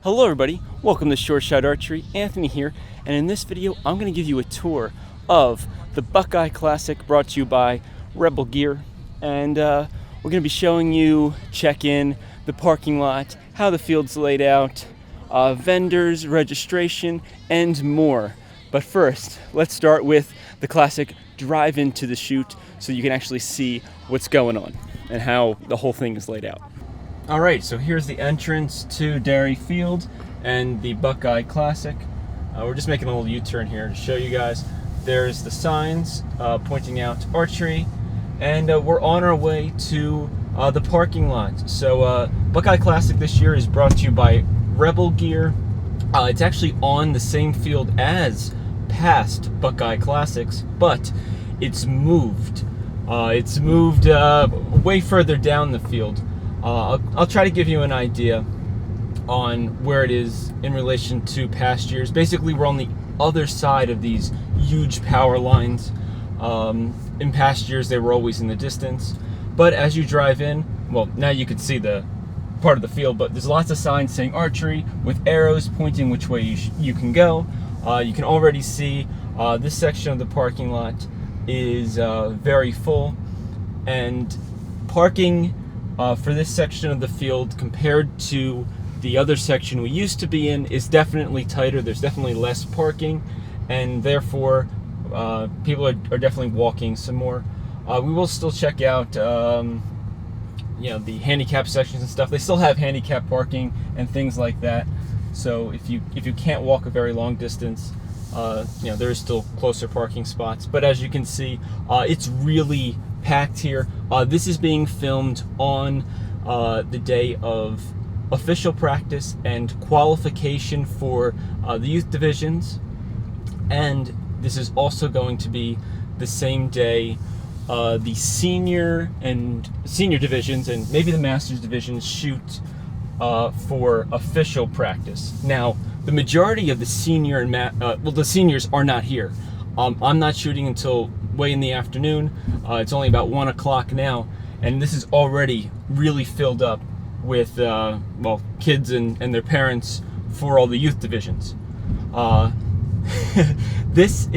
Hello everybody, welcome to Short Shot Archery. Anthony here, and in this video I'm going to give you a tour of the Buckeye Classic brought to you by Rebel Gear, and we're going to be showing you check-in, the parking lot, how the field's laid out, vendors, registration, and more. But first, let's start with the classic drive into the chute so you can actually see what's going on and how the whole thing is laid out. Alright, so here's the entrance to Dairy Field and the Buckeye Classic. We're just making a little U-turn here to show you guys. There's the signs pointing out Archery, and we're on our way to the parking lot. So Buckeye Classic this year is brought to you by Rebel Gear. It's actually on the same field as past Buckeye Classics, but it's moved. It's moved way further down the field. I'll try to give you an idea on where it is in relation to past years. Basically, we're on the other side of these huge power lines. In past years, they were always in the distance. But as you drive in, well, now you can see the part of the field, but there's lots of signs saying Archery with arrows pointing which way you can go. You can already see this section of the parking lot is very full, and parking for this section of the field compared to the other section we used to be in is definitely tighter. There's definitely less parking, and therefore people are definitely walking some more. We will still check out the handicap sections and stuff. They still have handicap parking and things like that. So if you can't walk a very long distance, there is still closer parking spots. But as you can see, it's really packed here. This is being filmed on the day of official practice and qualification for the youth divisions, and this is also going to be the same day the senior divisions and maybe the masters divisions shoot for official practice. Now, the majority of the senior and the seniors are not here. I'm not shooting until way in the afternoon. It's only about 1 o'clock now, and this is already really filled up with kids and their parents for all the youth divisions. This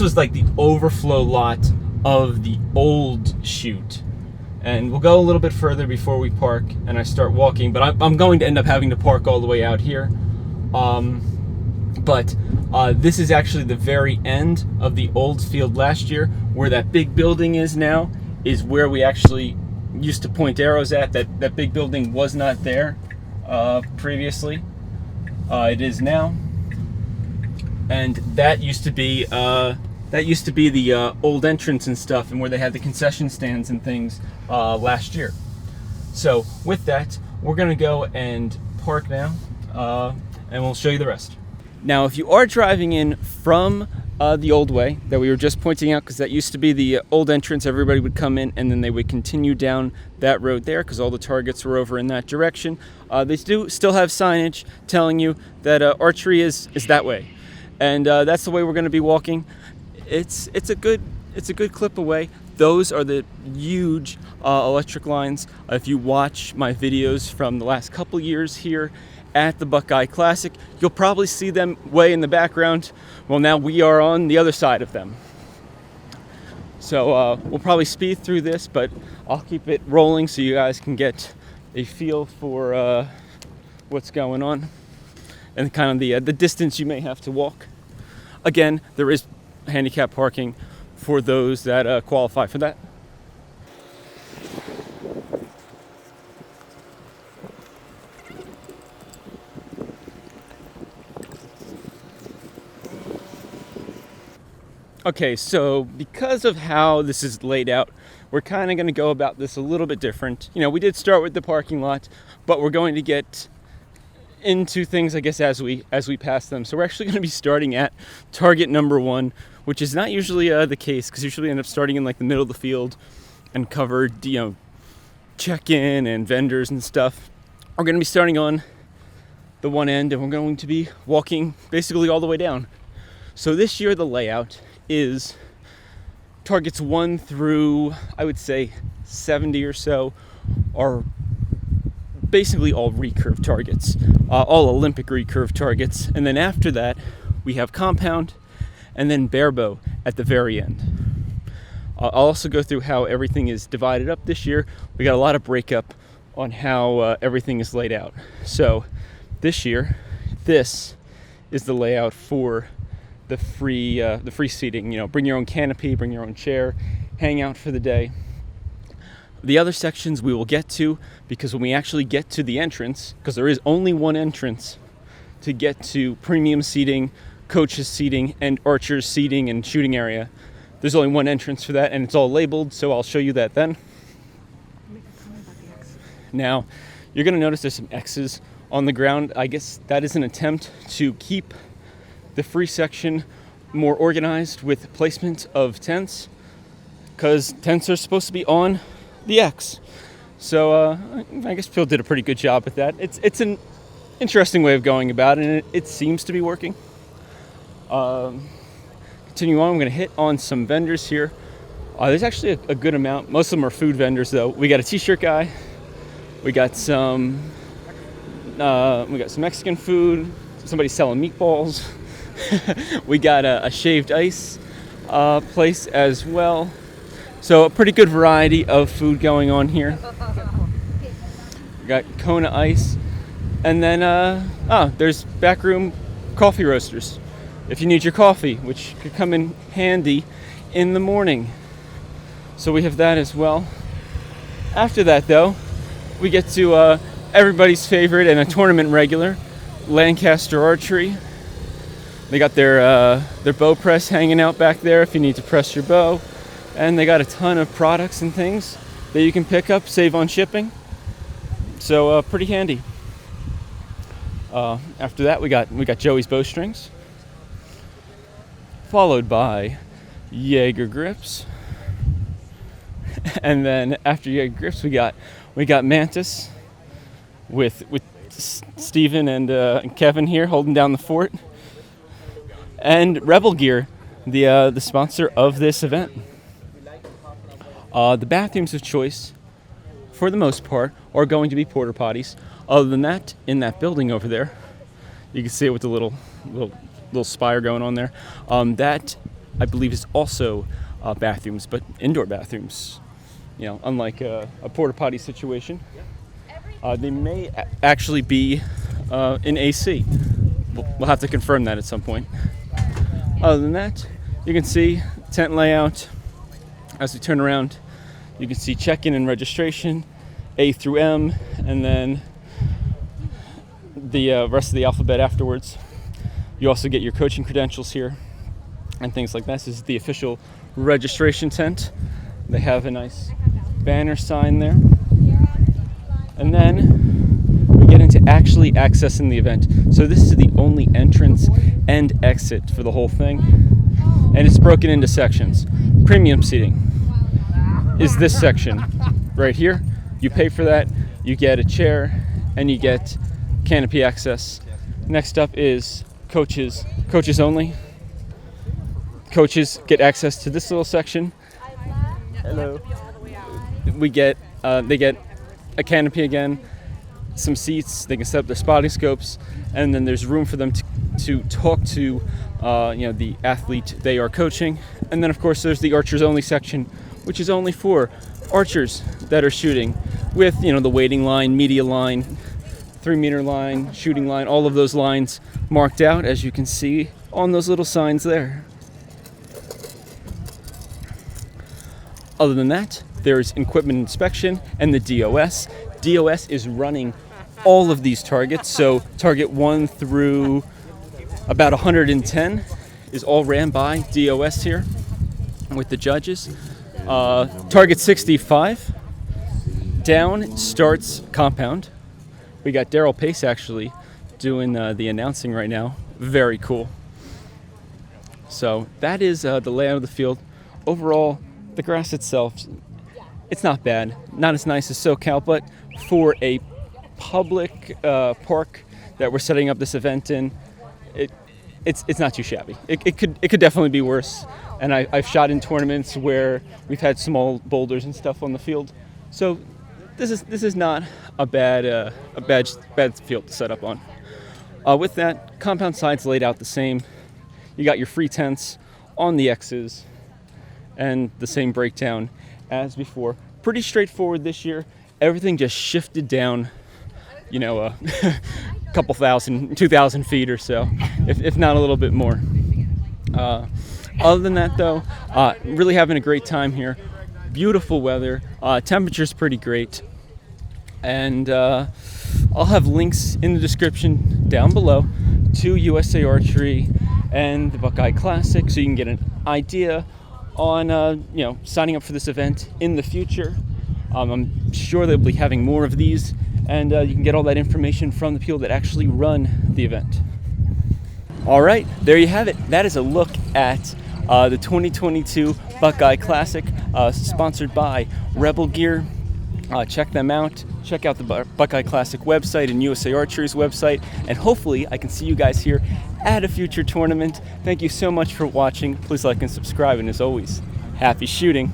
was like the overflow lot of the old chute, and we'll go a little bit further before we park and I start walking, but I'm going to end up having to park all the way out here. But this is actually the very end of the old field last year. Where that big building is now is where we actually used to point arrows at. That big building was not there previously. It is now, and that used to be the old entrance and stuff, and where they had the concession stands and things last year. So with that, we're gonna go and park now, and we'll show you the rest. Now, if you are driving in from the old way that we were just pointing out, because that used to be the old entrance, everybody would come in and then they would continue down that road there because all the targets were over in that direction. They do still have signage telling you that Archery is that way, and that's the way we're going to be walking. It's a good clip away. Those are the huge electric lines. If you watch my videos from the last couple years here at the Buckeye Classic, you'll probably see them way in the background. Well, now we are on the other side of them. So we'll probably speed through this, but I'll keep it rolling so you guys can get a feel for what's going on and kind of the distance you may have to walk. Again, there is handicap parking for those that qualify for that. Okay, so because of how this is laid out, we're kind of going to go about this a little bit different. We did start with the parking lot, but we're going to get into things, I guess, as we pass them. So we're actually going to be starting at target number 1, which is not usually the case, because usually we end up starting in like the middle of the field and cover check-in and vendors and stuff. We're going to be starting on the one end, and we're going to be walking basically all the way down. So this year the layout is targets 1 through, I would say, 70 or so are basically all recurve targets, all Olympic recurve targets. And then after that, we have compound and then barebow at the very end. I'll also go through how everything is divided up this year. We got a lot of breakup on how everything is laid out. So this year, this is the layout for the free seating. You know, bring your own canopy, bring your own chair, hang out for the day. The other sections we will get to, because when we actually get to the entrance, because there is only one entrance to get to premium seating, coaches seating, and archers seating and shooting area. There's only one entrance for that, and it's all labeled, so I'll show you that then. Now, you're going to notice there's some X's on the ground. I guess that is an attempt to keep the free section more organized with placement of tents, because tents are supposed to be on the X. So I guess Phil did a pretty good job at that. It's an interesting way of going about it, and it seems to be working. Continue on, I'm going to hit on some vendors here. There's actually a good amount. Most of them are food vendors, though. We got a t-shirt guy. We got some Mexican food. Somebody's selling meatballs. We got a shaved ice place as well. So a pretty good variety of food going on here. We got Kona ice. And then there's backroom coffee roasters. If you need your coffee, which could come in handy in the morning. So we have that as well. After that, though, we get to everybody's favorite and a tournament regular, Lancaster Archery. They got their bow press hanging out back there if you need to press your bow. And they got a ton of products and things that you can pick up, save on shipping. So pretty handy. After that, we got Joey's bowstrings, followed by Jaeger grips, and then after Jaeger grips, we got Mantis with Steven and Kevin here holding down the fort, and Rebel Gear, the sponsor of this event. The bathrooms of choice, for the most part, are going to be porta potties. Other than that, in that building over there, you can see it with the little spire going on there. That, I believe, is also bathrooms, but indoor bathrooms. You know, unlike a porta potty situation. They may actually be in AC. We'll have to confirm that at some point. Other than that, you can see tent layout. As we turn around, you can see check-in and registration, A through M, and then the rest of the alphabet afterwards. You also get your coaching credentials here and things like that. This is the official registration tent. They have a nice banner sign there. And then we get into actually accessing the event. So this is the only entrance and exit for the whole thing. And it's broken into sections. Premium seating is this section right here. You pay for that, you get a chair, and you get canopy access. Next up is coaches only. Coaches get access to this little section. Hello. They get a canopy again, some seats. They can set up their spotting scopes, and then there's room for them to talk to the athlete they are coaching. And then of course there's the archers only section, which is only for archers that are shooting with the waiting line, media line, 3-meter line, shooting line, all of those lines marked out, as you can see on those little signs there. Other than that, there's equipment inspection and the DOS. DOS is running all of these targets, so target 1 through about 110 is all ran by DOS here with the judges. Target 65 down starts compound. We got Daryl Pace actually doing the announcing right now. Very cool. So that is the layout of the field. Overall, the grass itself, it's not bad. Not as nice as SoCal, but for a public park that we're setting up this event in, it's not too shabby. It could definitely be worse. And I've shot in tournaments where we've had small boulders and stuff on the field. So this is not a bad field to set up on. With that, compound sides laid out the same. You got your free tents on the X's and the same breakdown as before. Pretty straightforward this year. Everything just shifted down, you know, a couple 2,000 feet or so, if not a little bit more. Other than that, though, really having a great time here. Beautiful weather. Temperature's pretty great. And I'll have links in the description down below to USA Archery and the Buckeye Classic, so you can get an idea on signing up for this event in the future. I'm sure they'll be having more of these, and you can get all that information from the people that actually run the event. All right, there you have it. That is a look at the 2022 Buckeye Classic, sponsored by Rebel Gear. Check them out. Check out the Buckeye Classic website and USA Archery's website, and hopefully I can see you guys here at a future tournament. Thank you so much for watching. Please like and subscribe, and as always, happy shooting.